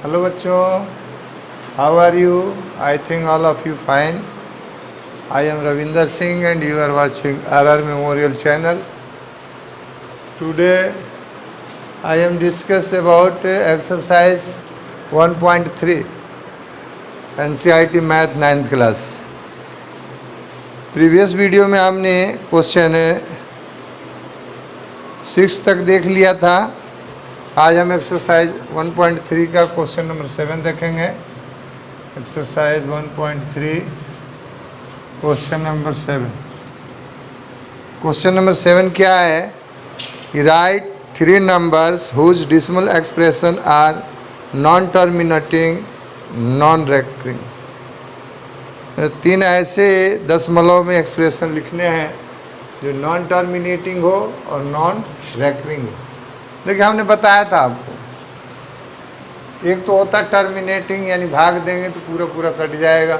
Hello बच्चों, how are you? I think all of you fine. I am Ravinder Singh and you are watching RR Memorial channel. Today I am discuss about exercise 1.3 NCERT Math 9th class. Previous video में हमने question 6 तक देख लिया था. आज हम exercise 1.3 का question number 7 देखेंगे. Exercise 1.3 question number 7. Question number 7 क्या है कि write 3 numbers whose decimal expression are non terminating non recurring. 3 ऐसे दशमलव में एक्सप्रेशन लिखने हैं जो नॉन टर्मिनेटिंग हो और नॉन रेकरिंग हो. देखिए, हमने बताया था आपको, एक तो होता है टर्मिनेटिंग यानी भाग देंगे तो पूरा पूरा कट जाएगा.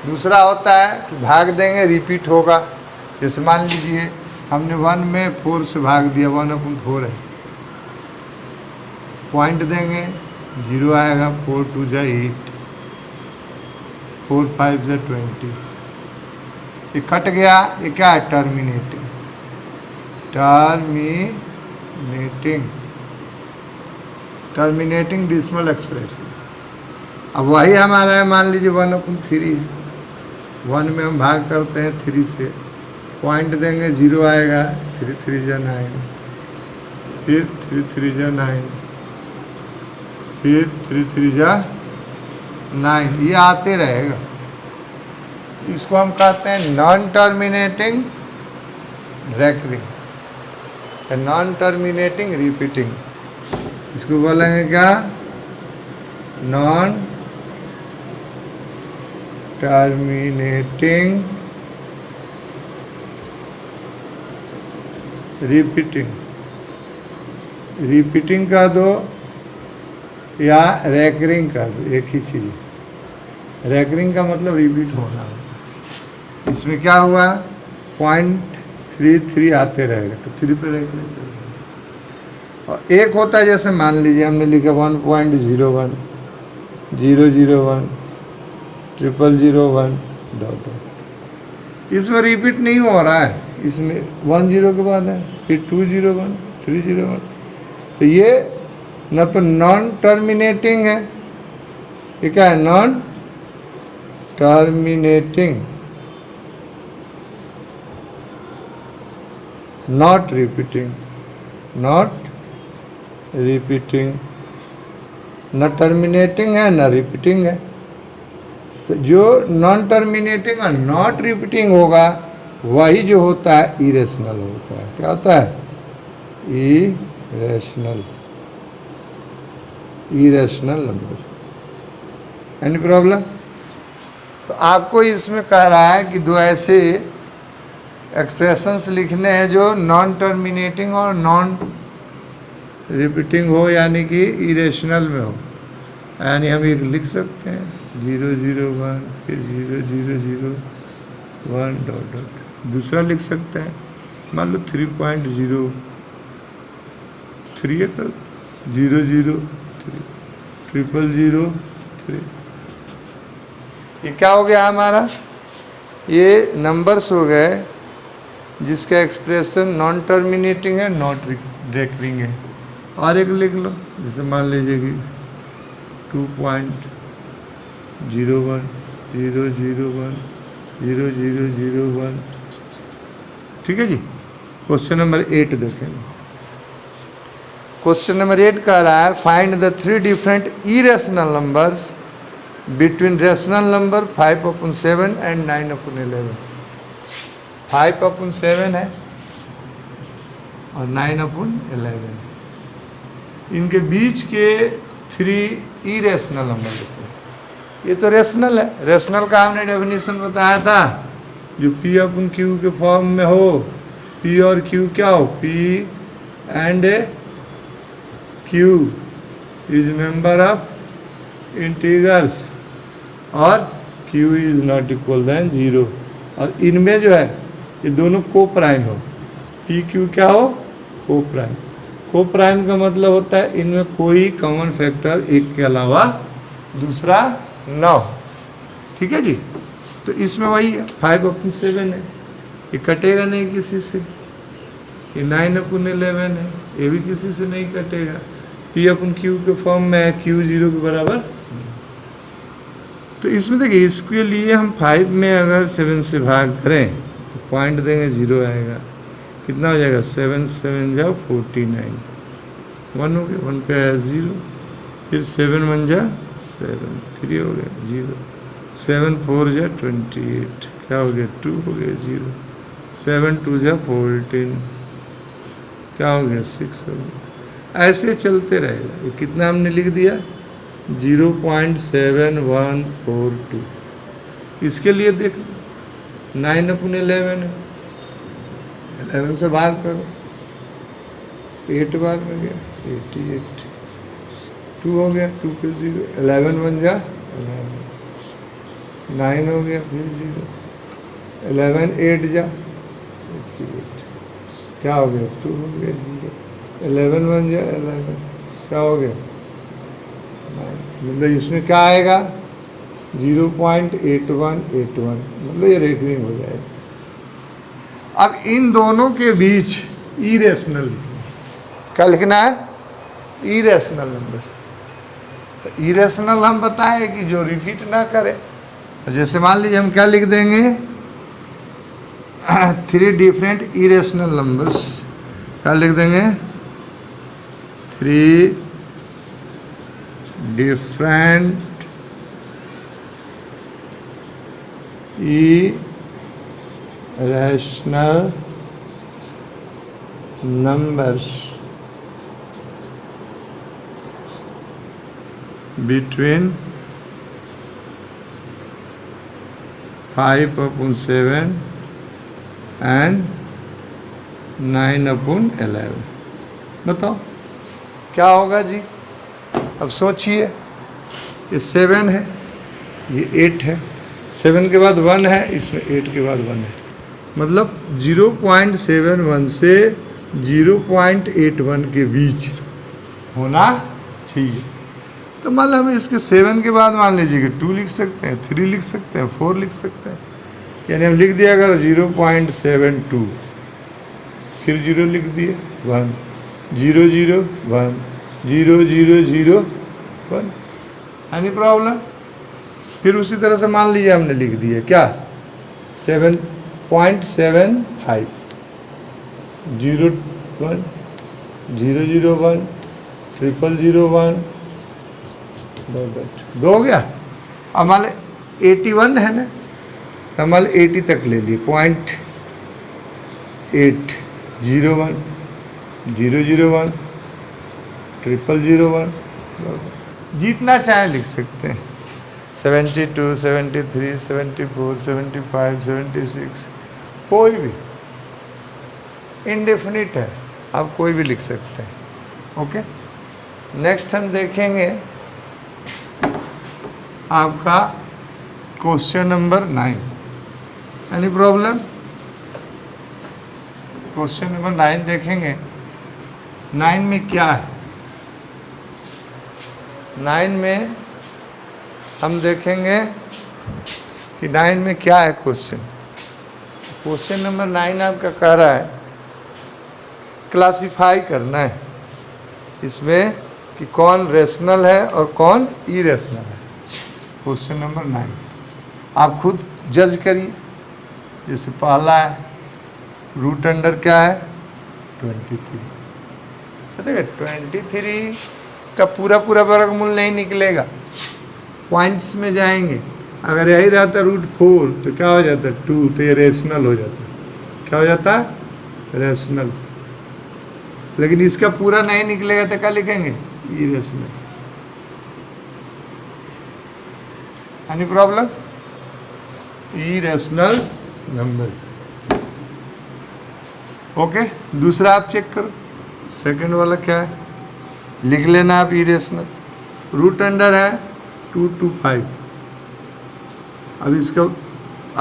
दूसरा होता है कि भाग देंगे रिपीट होगा. जैसे मान लीजिए हमने 1 में 4 से भाग दिया, 1/4 है. पॉइंट देंगे 0 आएगा. 4 2 जा 8, 4 5 जा 20. ये कट गया. ये क्या है? टर्मिनेटिंग. Terminating decimal expression. अब वही हमारा है. मान लीजिए 1/3 है. 1 में हम भाग करते हैं 3 से. पॉइंट देंगे 0 आएगा. 3 3 जा 9, फिर 3 3 जा 9, फिर 3 3 जा 9. ये आते रहेगा. इसको हम कहते हैं non terminating recurring, non terminating repeating. इसको बोलेंगे क्या? Non terminating repeating. रिपीटिंग का दो या रेकरिंग का दो, एक ही चीज़. रेकरिंग का मतलब रिपीट होना. इसमें क्या हुआ? 0.33 आते रहेगा तो 3 पे रेकरिंग. और एक होता है जैसे मान लीजिए हमने लिखा 1.01 001 001 डॉट. इसमें रिपीट नहीं हो रहा है. इसमें 1 0 के बाद है, फिर 201 301. तो ये न तो नॉन टर्मिनेटिंग है. ये क्या है? Non terminating, not repeating. Not repeating, न टर्मिनेटिंग है न रिपीटिंग है. तो जो नॉन टर्मिनेटिंग और नॉट रिपीटिंग होगा वही जो होता है इरेशनल होता है. क्या होता है? Irrational number. Any problem? तो आपको इसमें कह रहा है कि 2 ऐसे एक्सप्रेशंस लिखने हैं जो नॉन टर्मिनेटिंग और नॉन रिपीटिंग हो, यानी कि इरेशनल में हो. यानी हम एक लिख सकते हैं 001 फिर 0001 डॉट डॉट. दूसरा लिख सकते हैं मान लो 3.03 कर 003 0003. ये क्या हो गया हमारा? ये नंबर्स हो गए जिसका एक्सप्रेशन नॉन टर्मिनेटिंग है, नॉट रेकरिंग है. और एक लिख लो, जैसे मान लीजिए कि 2.01 001 0001. ठीक है जी. क्वेश्चन नंबर 8 देखेंगे. क्वेश्चन नंबर 8 कह रहा है find the 3 different irrational numbers between rational number 5/7 and 9/11. 5/7 है और 9/11. इनके बीच के 3 इरेशनल नंबर लिखो. ये तो रेशनल है. रेशनल का हमने डेफिनेशन बताया था, जो P/Q के फॉर्म में हो. P और Q क्या हो? P and Q is member of integers और Q is not equal then 0. और इनमें जो है ये दोनों को प्राइम हो. P Q क्या हो? को प्राइम. को प्राइम का मतलब होता है इनमें कोई कॉमन फैक्टर एक के अलावा दूसरा ना हो, ठीक है जी। तो इसमें वही है 5/7 है, ये कटेगा नहीं किसी से। ये 9/11 है, ये भी किसी से नहीं कटेगा। P/Q के फॉर्म में है, Q 0 के बराबर। तो इसमें देखिए इसके लिए हम 5 में अगर 7 से भाग करें तो पॉइंट देंगे 0 आएगा। कितना हो जाएगा 7 7 जा 49, 1 हो गया, 1 पे आया 0, फिर 7 1 जा 7, 3 हो गया 0, 7 4 जा 28, क्या हो गया 2 हो गया 0, 7 2 जा 14, क्या हो गया 6 हो गया। ऐसे चलते रहेगा। ये कितना हमने लिख दिया 0.7142। इसके लिए देख 9/11 है, 11 से भाग करो, 8 बार में गया 88, 2 हो गया 2 पे 0, 11 1 जा 11, 9 हो गया फिर 0, 11 8 जा 88, क्या हो गया 2 हो गया 0, 11 1 जा 11, क्या हो गया 9। मतलब इसमें क्या आएगा 0.8181, मतलब ये रेखनीय हो जाएगा। अब इन दोनों के बीच इरेशनल क्या लिखना है, इरेशनल नंबर। तो इरेशनल हम बताएं कि जो रिपीट ना करे। तो जैसे मान लीजिए हम क्या लिख देंगे 3 डिफरेंट इरेशनल नंबर्स, क्या लिख देंगे 3 different irrational numbers between 5/7 and 9/11। बताओ क्या होगा जी। अब सोचिए, ये 7 है, ये 8 है, 7 के बाद 1 है, इसमें 8 के बाद 1 है, मतलब 0.71 से 0.81 के बीच होना चाहिए। तो मान लो हम इसके 7 के बाद मान लीजिए कि 2 लिख सकते हैं, 3 लिख सकते हैं, 4 लिख सकते हैं। यानी हम लिख दिया अगर 0.72, फिर 0 लिख दिए 1 0 0 1 0 0 0 1, एनी प्रॉब्लम। फिर उसी तरह से मान लीजिए हमने लिख दिया क्या 7.75 0 1 0 0 1 0 0 1 2 हो गया। अब मान 81 है ना, तो मान 80 तक ले लिए 0.8 0 1 0 0 1 0 0 1, जितना चाहे लिख सकते हैं 72 73 74 75 76, कोई भी इनडेफिनिट है, आप कोई भी लिख सकते हैं। ओके, नेक्स्ट हम देखेंगे आपका question number 9। Any problem. Question number 9 देखेंगे। 9 में क्या है, 9 में हम देखेंगे कि 9 में क्या है क्वेश्चन। क्वेश्चन नंबर 9 आपका कह रहा है क्लासिफाई करना है इसमें कि कौन रेशनल है और कौन इरेशनल है। क्वेश्चन नंबर 9 आप खुद जज करिए। जैसे पहला है रूट अंडर क्या है 23, देखिए 23 का पूरा वर्गमूल नहीं निकलेगा, पॉइंट्स में जाएंगे। अगर यही रहता √4 तो क्या हो जाता 2, तो ये रेशनल हो जाता। क्या हो जाता है रेशनल। लेकिन इसका पूरा नहीं निकलेगा तो क्या लिखेंगे irrational. Any problem, irrational number. Okay, दूसरा आप चेक करो, सेकंड वाला क्या है लिख लेना आप इरेशनल। रूट अंडर है 2 to 5। अब इसका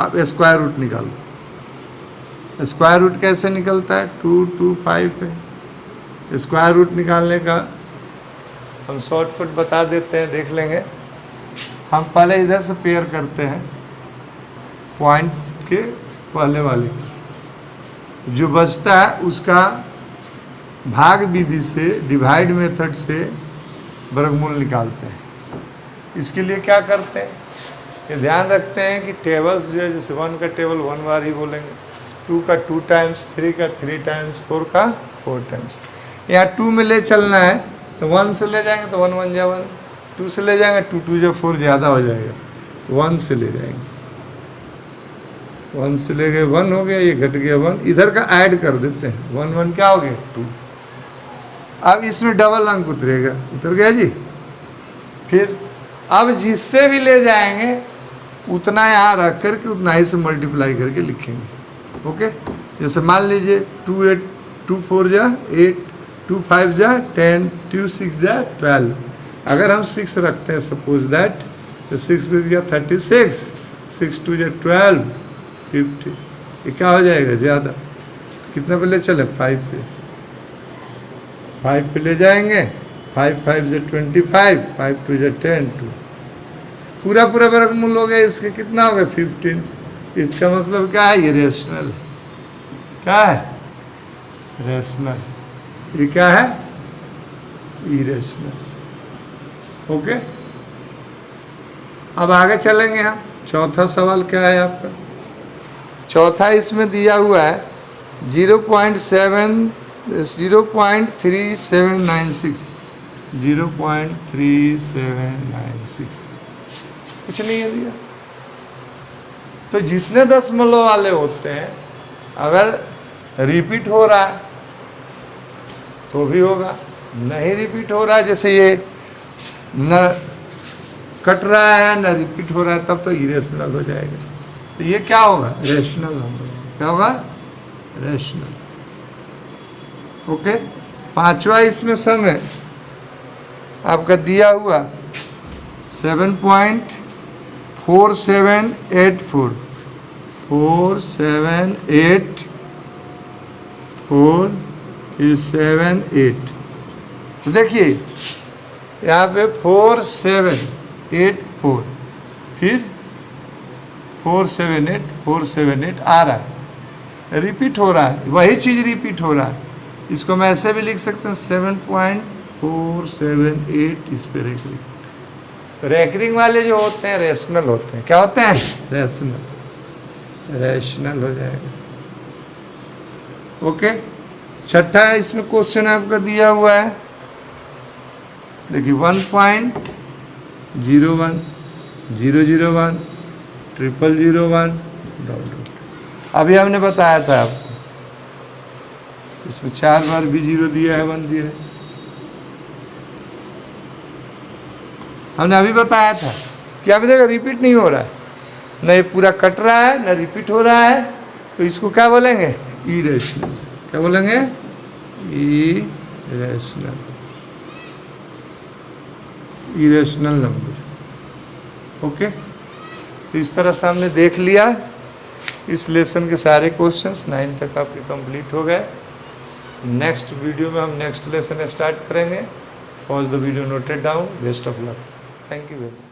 आप स्क्वायर रूट निकालो। स्क्वायर रूट कैसे निकलता है 2 to 5 है, स्क्वायर रूट निकालने का हम शॉर्टकट बता देते हैं, देख लेंगे। हम पहले इधर से पेयर करते हैं पॉइंट्स के पहले वाले, जो बचता है उसका भाग विधि से, डिवाइड मेथड से वर्गमूल निकालते हैं। इसके लिए क्या करते हैं, ये ध्यान रखते हैं कि टेबल्स जो है, जैसे 1 का टेबल 1 बार ही बोलेंगे, 2 का 2 टाइम्स, 3 का 3 टाइम्स, 4 का 4 टाइम्स। यहाँ 2 में ले चलना है तो 1 से ले जाएंगे तो 1 1 जा 1, 2 से ले जाएंगे 2 2 जा 4, ज़्यादा हो जाएगा, 1 से ले जाएंगे, 1 से ले गए 1 हो गया, ये घट गया 1, इधर का ऐड कर देते हैं, 1 1 क्या हो गया 2। अब इसमें डबल अंक उतरेगा, उतर गया जी। फिर अब जिससे भी ले जाएंगे उतना यहाँ रख करके उतना ही से मल्टीप्लाई करके लिखेंगे। ओके, जैसे मान लीजिए 2 8 2 4 जा 8, 2 5 जा 10, 2 6 जा 12। अगर हम 6 रखते हैं सपोज दैट, तो 6 जा 36, 6 2 जा 12, 50। ये क्या हो जाएगा ज़्यादा, कितना पे ले चले 5 पे, 5 पे ले जाएंगे, 5 5 जा 25, 5 2 जा 10, 2 पूरा पूरा वर्गमूल हो गया। इसके कितना हो गया 15। इसका मतलब क्या है, ये रेशनल है। क्या है, रेशनल। ये क्या है, इरेशनल। ओके, अब आगे चलेंगे हम। चौथा सवाल क्या है आपका, चौथा इसमें दिया हुआ है 0.3796, 0.3796, कुछ नहीं है दिया। तो जितने दशमलव वाले होते हैं, अगर रिपीट हो रहा है तो भी होगा, नहीं रिपीट हो रहा है, जैसे ये न कट रहा है न रिपीट हो रहा है, तब तो इरेशनल हो जाएगा। तो ये क्या होगा, रेशनल होगा। क्या होगा, रेशनल। ओके, पांचवा इसमें सम है आपका दिया हुआ 7.4784, 478 तो देखिए यहाँ पे 4784, फिर 478 आ रहा है, रिपीट हो रहा है, वही चीज़ रिपीट हो रहा है। इसको मैं ऐसे भी लिख सकते हैं 7.478, इस पे रेकरिंग। तो रेकरिंग वाले जो होते हैं रेशनल होते हैं। क्या होते हैं, रेशनल हो जाएगा। ओके, छठा इसमें क्वेश्चन आपका दिया हुआ है, देखिए 1.01001, 0001, अभी हमने बताया था आपको, इसमें 4 बार भी 0 दिया है, 1 दिया है। हमने अभी बताया था कि अभी देखो रिपीट नहीं हो रहा है, न ये पूरा कट रहा है न रिपीट हो रहा है, तो इसको क्या बोलेंगे, इरेशनल। क्या बोलेंगे, इरेशनल नंबर। ओके, तो इस तरह से हमने देख लिया। इस लेसन के सारे क्वेश्चंस 9 तक आपके कंप्लीट हो गए। नेक्स्ट वीडियो में हम नेक्स्ट लेसन स्टार्ट करेंगे। Pause the video, noted down. Best of luck. Thank you very much.